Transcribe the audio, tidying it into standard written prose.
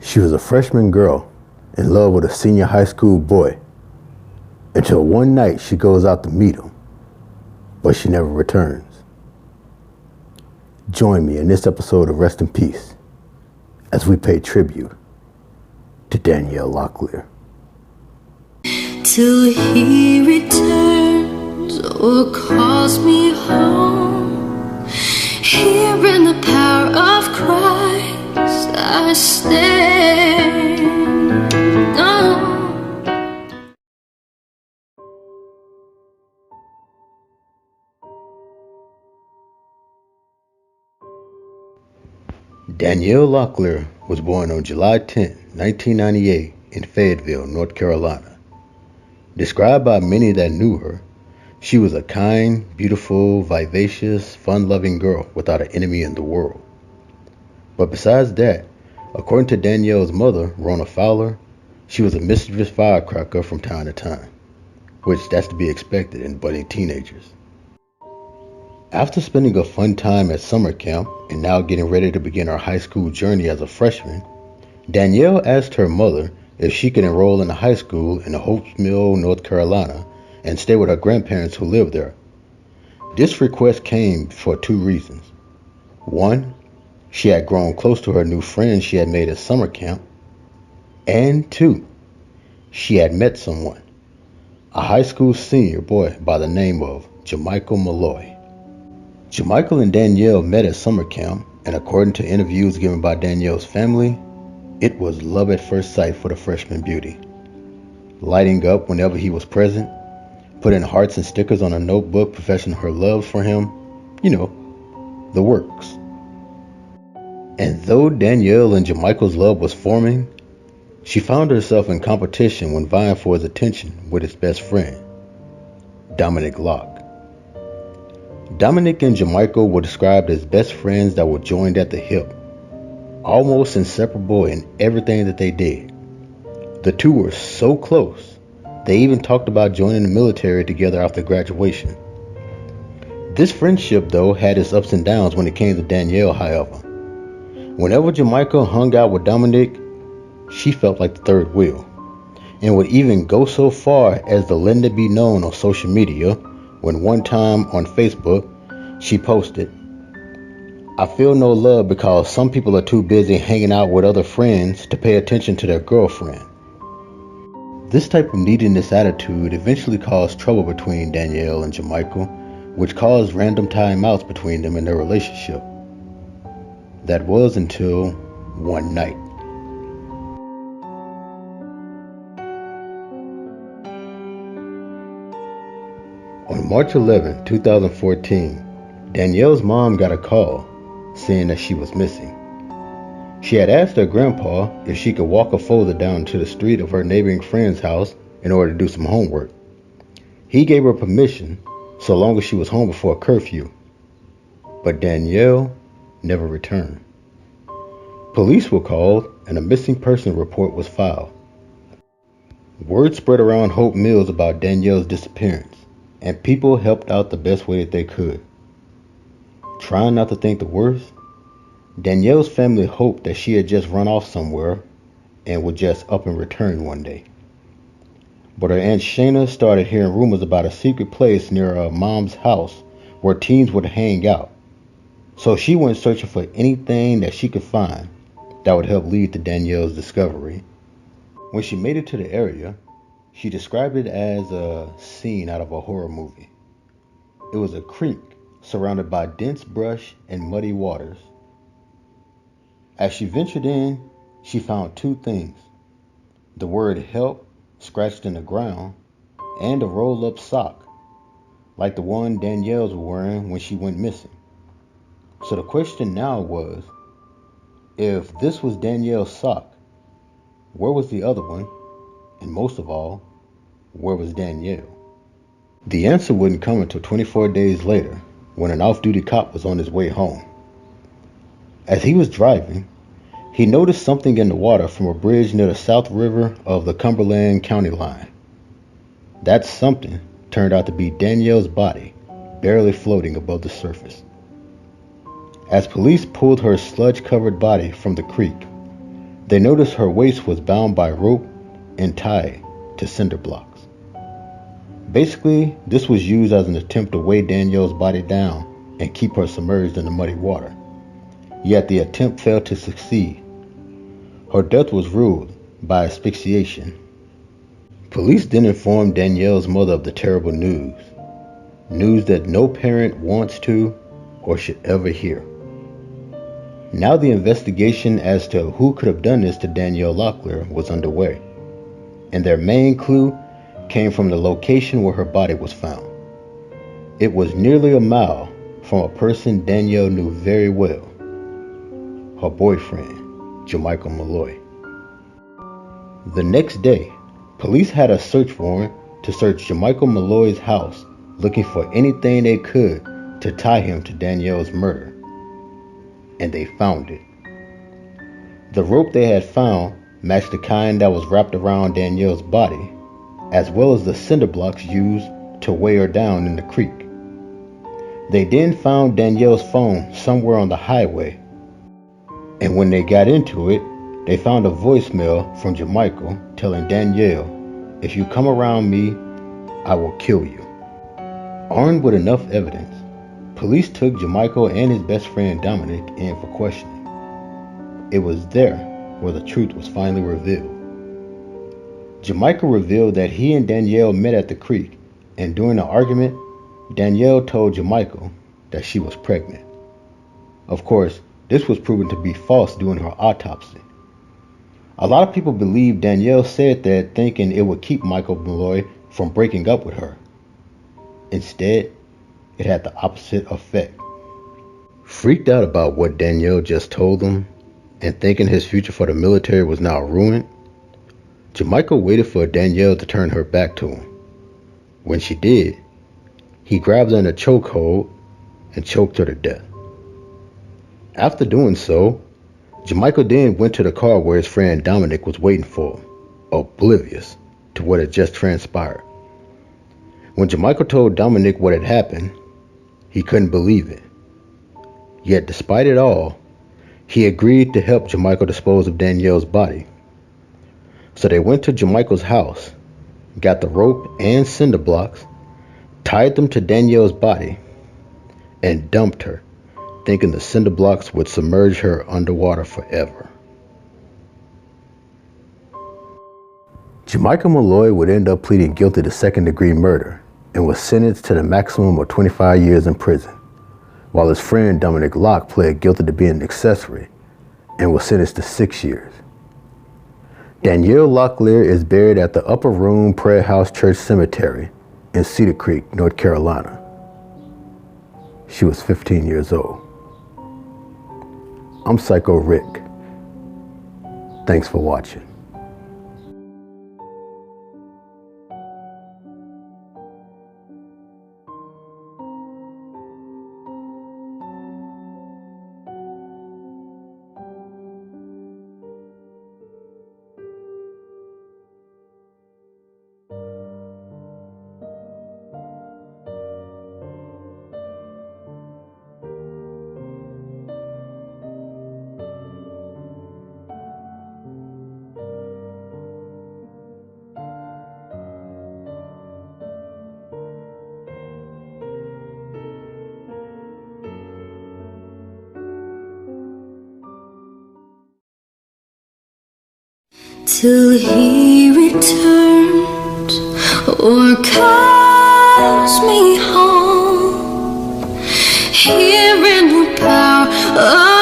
She was a freshman girl in love with a senior high school boy until one night she goes out to meet him, but she never returns. Join me in this episode of Rest in Peace as we pay tribute to Danielle Locklear. Till he returns or calls me home, here in the power of Christ I stand. Danielle Locklear was born on July 10, 1998 in Fayetteville, North Carolina. Described by many that knew her, she was a kind, beautiful, vivacious, fun-loving girl without an enemy in the world. But besides that, according to Danielle's mother, Rona Fowler, she was a mischievous firecracker from time to time, which that's to be expected in budding teenagers. After spending a fun time at summer camp and now getting ready to begin her high school journey as a freshman, Danielle asked her mother if she could enroll in a high school in Hopes Mill, North Carolina, and stay with her grandparents who lived there. This request came for two reasons. One, she had grown close to her new friends she had made at summer camp. And two, she had met someone, a high school senior boy by the name of Jamichael Malloy. Jamichael and Danielle met at summer camp, and according to interviews given by Danielle's family, it was love at first sight for the freshman beauty. Lighting up whenever he was present, putting hearts and stickers on a notebook professing her love for him, the works. And though Danielle and Jamichael's love was forming, she found herself in competition when vying for his attention with his best friend, Dominic Locke. Dominic and Jamichael were described as best friends that were joined at the hip, almost inseparable in everything that they did. The two were so close, they even talked about joining the military together after graduation. This friendship, though, had its ups and downs when it came to Danielle, however. Whenever Jamichael hung out with Dominic, she felt like the third wheel, and would even go so far as to let it be known on social media when one time on Facebook, she posted, "I feel no love because some people are too busy hanging out with other friends to pay attention to their girlfriend." This type of neediness attitude eventually caused trouble between Danielle and Jamichael, which caused random timeouts between them in their relationship. That was until one night. On March 11, 2014, Danielle's mom got a call saying that she was missing. She had asked her grandpa if she could walk her further down to the street of her neighboring friend's house in order to do some homework. He gave her permission so long as she was home before curfew. But Danielle never returned. Police were called and a missing person report was filed. Word spread around Hope Mills about Danielle's disappearance, and people helped out the best way that they could. Trying not to think the worst, Danielle's family hoped that she had just run off somewhere and would just up and return one day. But her Aunt Shayna started hearing rumors about a secret place near her mom's house where teens would hang out. So she went searching for anything that she could find that would help lead to Danielle's discovery. When she made it to the area, she described it as a scene out of a horror movie. It was a creek surrounded by dense brush and muddy waters. As she ventured in, she found two things: the word help scratched in the ground and a rolled-up sock, like the one Danielle was wearing when she went missing. So the question now was, if this was Danielle's sock, where was the other one? And most of all, where was Danielle? The answer wouldn't come until 24 days later, when an off-duty cop was on his way home. As he was driving, he noticed something in the water from a bridge near the South River of the Cumberland County line. That something turned out to be Danielle's body, barely floating above the surface. As police pulled her sludge-covered body from the creek, They noticed her waist was bound by rope and tied to cinder blocks. Basically, this was used as an attempt to weigh Danielle's body down and keep her submerged in the muddy water. Yet the attempt failed to succeed. Her death was ruled by asphyxiation. Police then informed Danielle's mother of the terrible news that no parent wants to or should ever hear. Now the investigation as to who could have done this to Danielle Locklear was underway, and their main clue came from the location where her body was found. It was nearly a mile from a person Danielle knew very well, her boyfriend, Jamichael Malloy. The next day, police had a search warrant to search Jamichael Malloy's house, looking for anything they could to tie him to Danielle's murder. And they found it. The rope they had found matched the kind that was wrapped around Danielle's body, as well as the cinder blocks used to weigh her down in the creek. They then found Danielle's phone somewhere on the highway, and when they got into it, they found a voicemail from Jamichael telling Danielle, "If you come around me, I will kill you." Armed with enough evidence, police took Jamichael and his best friend Dominic in for questioning. It was there where the truth was finally revealed. Jamichael revealed that he and Danielle met at the creek, and during the argument, Danielle told Jamichael that she was pregnant. Of course, this was proven to be false during her autopsy. A lot of people believe Danielle said that thinking it would keep Michael Malloy from breaking up with her. Instead, it had the opposite effect. Freaked out about what Danielle just told him, and thinking his future for the military was now ruined, Jamichael waited for Danielle to turn her back to him. When she did, he grabbed her in a chokehold and choked her to death. After doing so, Jamichael then went to the car where his friend Dominic was waiting for him, oblivious to what had just transpired. When Jamichael told Dominic what had happened, he couldn't believe it. Yet despite it all, he agreed to help Jamichael dispose of Danielle's body. So they went to Jamichael's house, got the rope and cinder blocks, tied them to Danielle's body, and dumped her, thinking the cinder blocks would submerge her underwater forever. Jamichael Malloy would end up pleading guilty to second-degree murder and was sentenced to the maximum of 25 years in prison, while his friend Dominic Locke pled guilty to being an accessory and was sentenced to 6 years. Danielle Locklear is buried at the Upper Room Prayer House Church Cemetery in Cedar Creek, North Carolina. She was 15 years old. I'm Psycho Rick. Thanks for watching. Till he returns or calls me home, here in the power of